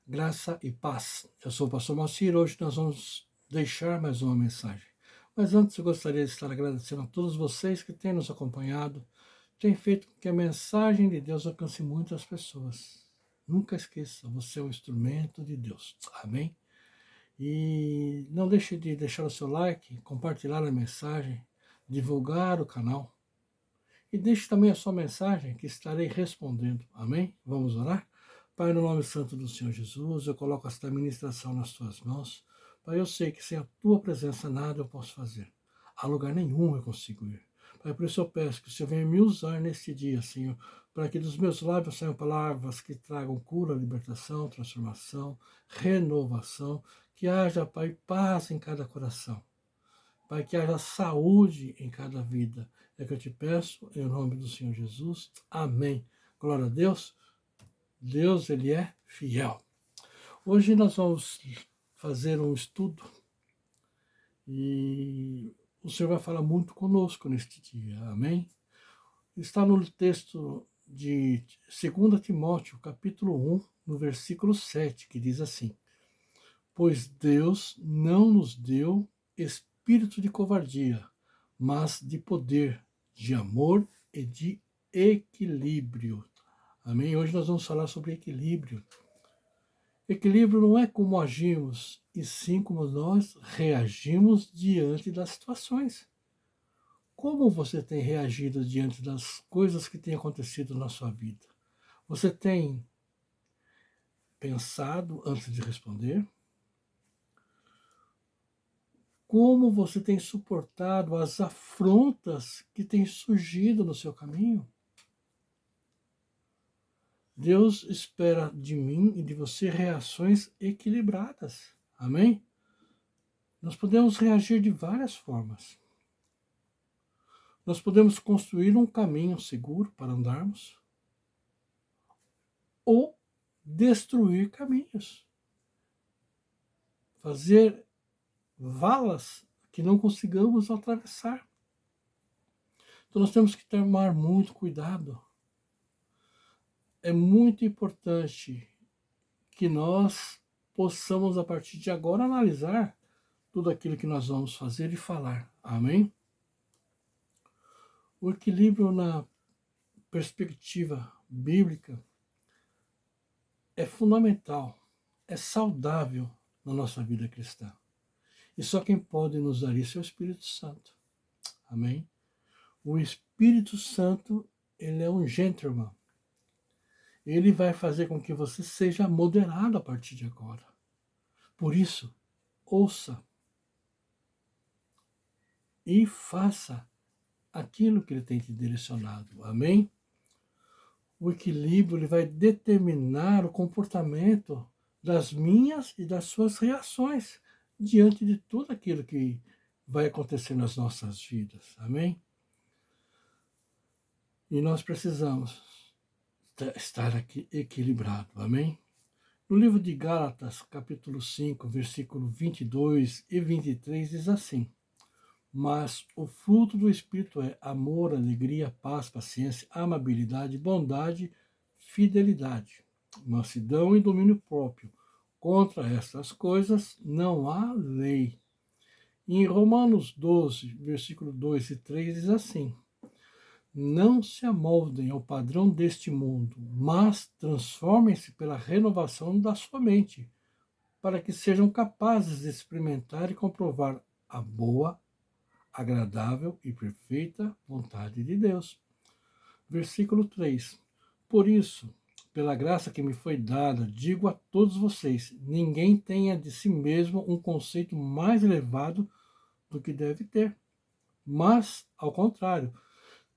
Graça e paz. Eu sou o pastor Moacir. Hoje nós vamos deixar mais uma mensagem. Mas antes eu gostaria de estar agradecendo a todos vocês que têm nos acompanhado, têm feito com que a mensagem de Deus alcance muitas pessoas. Nunca esqueça, você é um instrumento de Deus. Amém? E não deixe de deixar o seu like, compartilhar a mensagem, divulgar o canal. E deixe também a sua mensagem que estarei respondendo. Amém? Vamos orar? Pai, no nome santo do Senhor Jesus, eu coloco esta ministração nas tuas mãos. Pai, eu sei que sem a tua presença nada eu posso fazer. A lugar nenhum eu consigo ir. Pai, por isso eu peço que o Senhor venha me usar neste dia, Senhor, para que dos meus lábios saiam palavras que tragam cura, libertação, transformação, renovação, que haja, Pai, paz em cada coração. Pai, que haja saúde em cada vida. É que eu te peço, em nome do Senhor Jesus. Amém. Glória a Deus. Deus, Ele é fiel. Hoje nós vamos fazer um estudo e o Senhor vai falar muito conosco neste dia. Amém? Está no texto de 2 Timóteo, capítulo 1, no versículo 7, que diz assim: Pois Deus não nos deu espírito de covardia, mas de poder, de amor e de equilíbrio. Amém? Hoje nós vamos falar sobre equilíbrio. Equilíbrio não é como agimos, e sim como nós reagimos diante das situações. Como você tem reagido diante das coisas que têm acontecido na sua vida? Você tem pensado antes de responder? Como você tem suportado as afrontas que têm surgido no seu caminho? Deus espera de mim e de você reações equilibradas. Amém? Nós podemos reagir de várias formas. Nós podemos construir um caminho seguro para andarmos ou destruir caminhos. Fazer valas que não consigamos atravessar. Então nós temos que tomar muito cuidado. É muito importante que nós possamos, a partir de agora, analisar tudo aquilo que nós vamos fazer e falar. Amém? O equilíbrio na perspectiva bíblica é fundamental, é saudável na nossa vida cristã. E só quem pode nos dar isso é o Espírito Santo. Amém? O Espírito Santo, ele é um gentleman. Ele vai fazer com que você seja moderado a partir de agora. Por isso, ouça e faça aquilo que ele tem te direcionado. Amém? O equilíbrio ele vai determinar o comportamento das minhas e das suas reações diante de tudo aquilo que vai acontecer nas nossas vidas. Amém? E nós precisamos estar aqui equilibrado. Amém? No livro de Gálatas, capítulo 5, versículo 22 e 23, diz assim: Mas o fruto do Espírito é amor, alegria, paz, paciência, amabilidade, bondade, fidelidade, mansidão e domínio próprio. Contra estas coisas não há lei. E em Romanos 12, versículo 2 e 3 diz assim: Não se amoldem ao padrão deste mundo, mas transformem-se pela renovação da sua mente, para que sejam capazes de experimentar e comprovar a boa, agradável e perfeita vontade de Deus. Versículo 3. Por isso, pela graça que me foi dada, digo a todos vocês: ninguém tenha de si mesmo um conceito mais elevado do que deve ter, mas, ao contrário,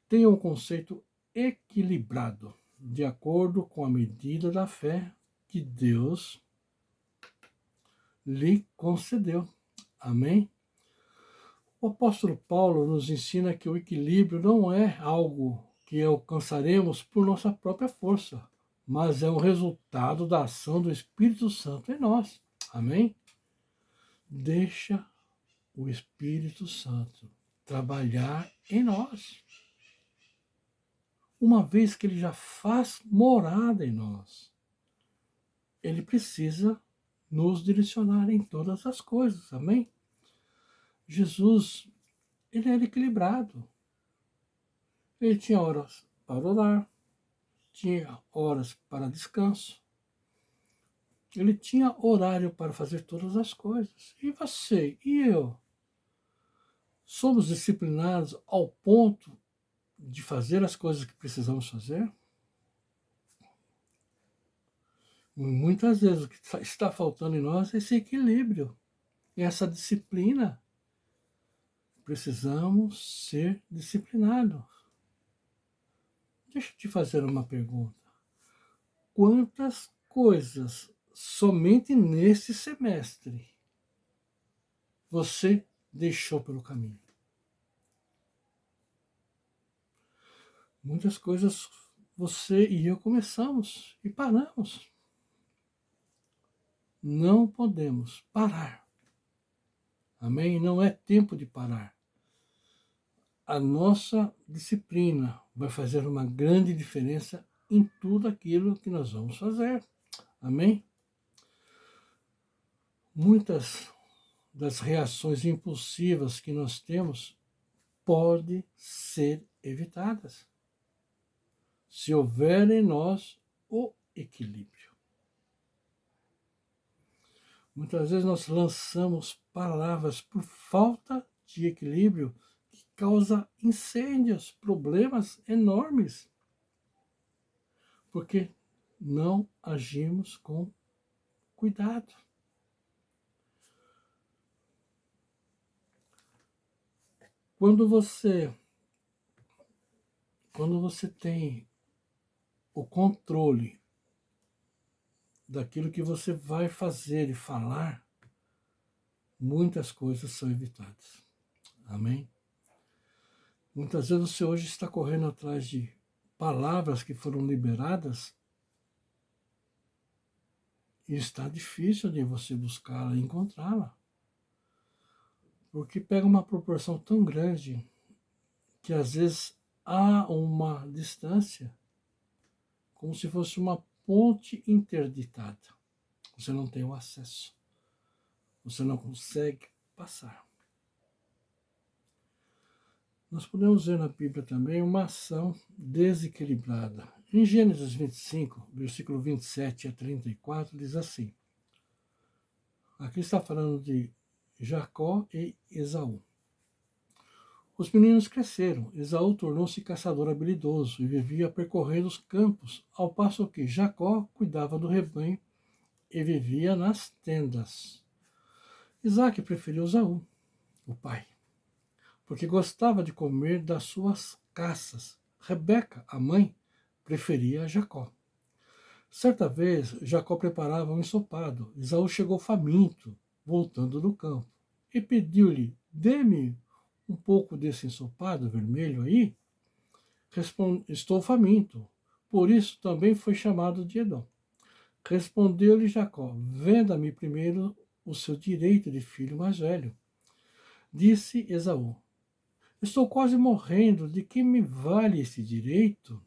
tenha um conceito equilibrado, de acordo com a medida da fé que Deus lhe concedeu. Amém? O apóstolo Paulo nos ensina que o equilíbrio não é algo que alcançaremos por nossa própria força, mas é um resultado da ação do Espírito Santo em nós. Amém? Deixa o Espírito Santo trabalhar em nós. Uma vez que ele já faz morada em nós. ele precisa nos direcionar em todas as coisas, amém? Jesus, ele era equilibrado. Ele tinha horas para orar, tinha horas para descanso, ele tinha horário para fazer todas as coisas. E você e eu somos disciplinados ao ponto de fazer as coisas que precisamos fazer? Muitas vezes o que está faltando em nós é esse equilíbrio, essa disciplina. Precisamos ser disciplinados. Deixa eu te fazer uma pergunta. Quantas coisas somente nesse semestre você deixou pelo caminho? Muitas coisas você e eu começamos e paramos. Não podemos parar. Amém? Não é tempo de parar. A nossa disciplina vai fazer uma grande diferença em tudo aquilo que nós vamos fazer. Amém? Muitas das reações impulsivas que nós temos podem ser evitadas se houver em nós o equilíbrio. Muitas vezes nós lançamos palavras por falta de equilíbrio que causa incêndios, problemas enormes, porque não agimos com cuidado. Quando você tem o controle daquilo que você vai fazer e falar, muitas coisas são evitadas. Amém? Muitas vezes você hoje está correndo atrás de palavras que foram liberadas e está difícil de você buscá-la e encontrá-la. Porque pega uma proporção tão grande que às vezes há uma distância, como se fosse uma ponte interditada. Você não tem o acesso. Você não consegue passar. Nós podemos ver na Bíblia também uma ação desequilibrada. Em Gênesis 25, versículo 27 a 34, diz assim. Aqui está falando de Jacó e Esaú. Os meninos cresceram. Esaú tornou-se caçador habilidoso e vivia percorrendo os campos, ao passo que Jacó cuidava do rebanho e vivia nas tendas. Isaac preferiu Esaú, o pai, porque gostava de comer das suas caças. Rebeca, a mãe, preferia Jacó. Certa vez, Jacó preparava um ensopado. Esaú chegou faminto, voltando do campo, e pediu-lhe: dê-me um pouco desse ensopado vermelho aí? Estou faminto. Por isso também foi chamado de Edom. Respondeu-lhe Jacó: venda-me primeiro o seu direito de filho mais velho. Disse Esaú: estou quase morrendo, de que me vale esse direito?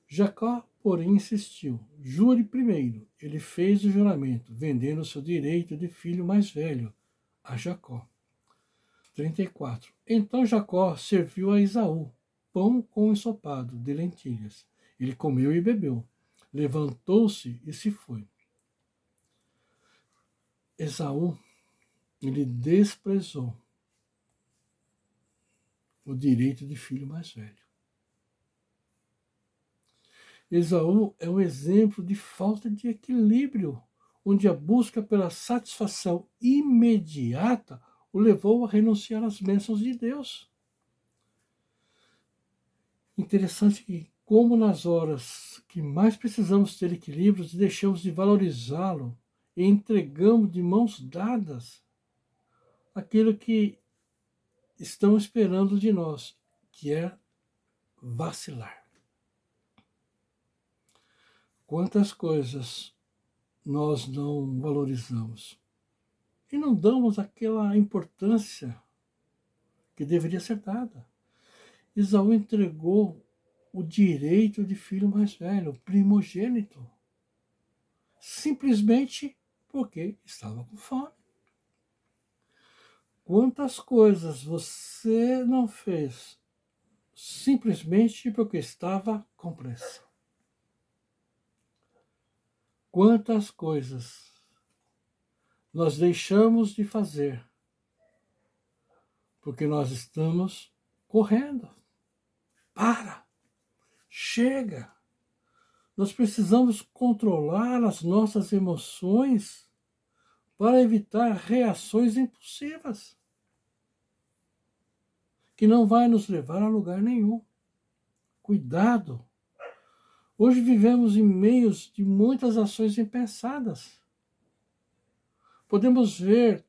Jacó, porém, insistiu: jure primeiro. Ele fez o juramento, vendendo o seu direito de filho mais velho a Jacó. 34. Então Jacó serviu a Esaú pão com ensopado de lentilhas. Ele comeu e bebeu. Levantou-se e se foi. Esaú, ele desprezou o direito de filho mais velho. Esaú é um exemplo de falta de equilíbrio, onde a busca pela satisfação imediata o levou a renunciar às bênçãos de Deus. Interessante que, como nas horas que mais precisamos ter equilíbrio, deixamos de valorizá-lo e entregamos de mãos dadas aquilo que estão esperando de nós, que é vacilar. Quantas coisas nós não valorizamos e não damos aquela importância que deveria ser dada. Esaú entregou o direito de filho mais velho, primogênito. simplesmente porque estava com fome. Quantas coisas você não fez simplesmente porque estava com pressa? Quantas coisas nós deixamos de fazer porque nós estamos correndo? Para! Chega! Nós precisamos controlar as nossas emoções para evitar reações impulsivas, que não vai nos levar a lugar nenhum. Cuidado! Hoje vivemos em meios de muitas ações impensadas. Podemos ver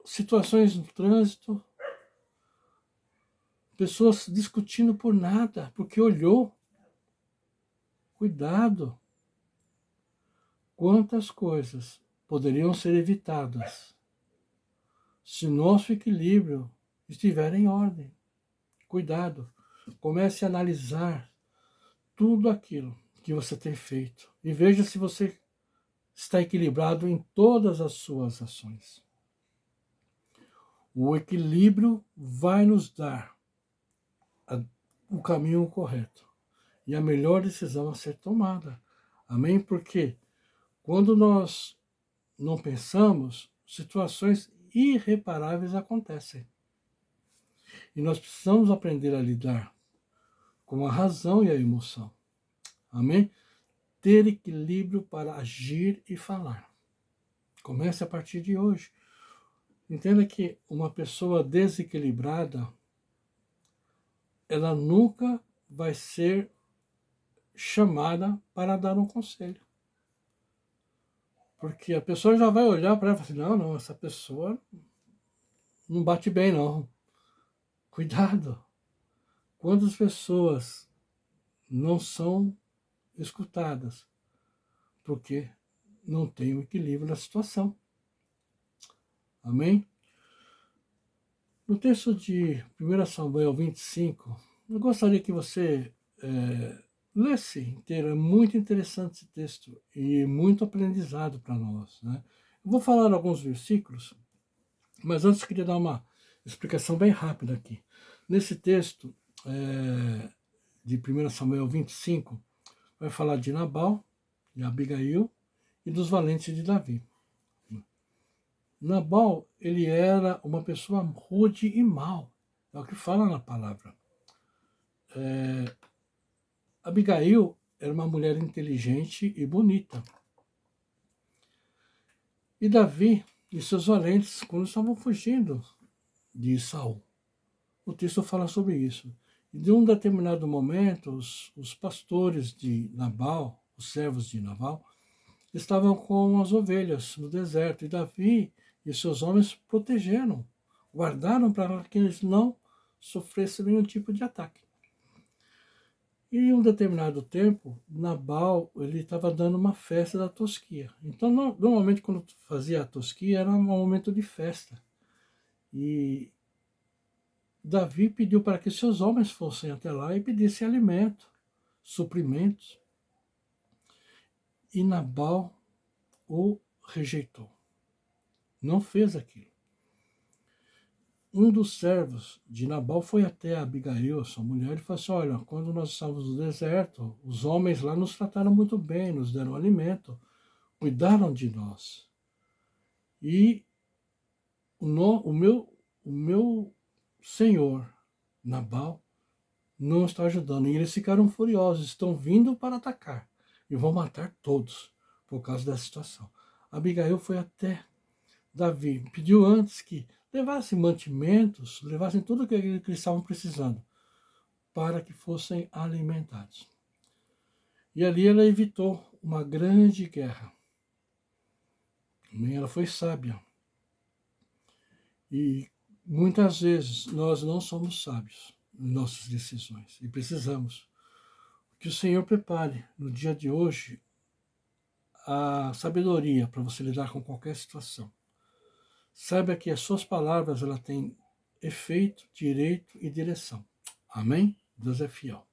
situações no trânsito, pessoas discutindo por nada, porque olhou. Cuidado! Quantas coisas poderiam ser evitadas se nosso equilíbrio estiver em ordem? Cuidado! Comece a analisar tudo aquilo que você tem feito e veja se você está equilibrado em todas as suas ações. O equilíbrio vai nos dar o caminho correto e a melhor decisão a ser tomada. Amém? Porque quando nós não pensamos, situações irreparáveis acontecem. E nós precisamos aprender a lidar com a razão e a emoção. Amém? Ter equilíbrio para agir e falar. Comece a partir de hoje. Entenda que uma pessoa desequilibrada, ela nunca vai ser chamada para dar um conselho. Porque a pessoa já vai olhar para ela e falar assim, não, essa pessoa não bate bem, não. Cuidado. Quantas pessoas não são escutadas porque não tem o equilíbrio da situação. Amém? No texto de 1 Samuel 25, eu gostaria que você lesse inteiro. É muito interessante esse texto e muito aprendizado para nós. Né? Eu vou falar alguns versículos, mas antes eu queria dar uma explicação bem rápida aqui. Nesse texto de 1 Samuel 25, vai falar de Nabal, de Abigail e dos valentes de Davi. Nabal, ele era uma pessoa rude e mau. É o que fala na palavra. Abigail era uma mulher inteligente e bonita. E Davi e seus valentes, quando estavam fugindo de Saul. O texto fala sobre isso. E de um determinado momento, os pastores de Nabal, os servos de Nabal, estavam com as ovelhas no deserto. E Davi e seus homens protegeram, guardaram para que eles não sofressem nenhum tipo de ataque. E em um determinado tempo, Nabal ele estava dando uma festa da tosquia. Então, normalmente, quando fazia a tosquia, era um momento de festa. E Davi pediu para que seus homens fossem até lá e pedissem alimento, suprimentos. E Nabal o rejeitou. Não fez aquilo. Um dos servos de Nabal foi até Abigail, sua mulher, e falou assim, olha, quando nós estávamos no deserto, os homens lá nos trataram muito bem, nos deram alimento, cuidaram de nós. E o meu senhor, Nabal, não está ajudando. E eles ficaram furiosos, estão vindo para atacar e vão matar todos por causa dessa situação. Abigail foi até Davi, pediu antes que levassem mantimentos, levassem tudo o que eles estavam precisando para que fossem alimentados. E ali ela evitou uma grande guerra. Ela foi sábia. E muitas vezes nós não somos sábios em nossas decisões e precisamos que o Senhor prepare no dia de hoje a sabedoria para você lidar com qualquer situação. Saiba que as suas palavras ela têm efeito, direito e direção. Amém? Deus é fiel.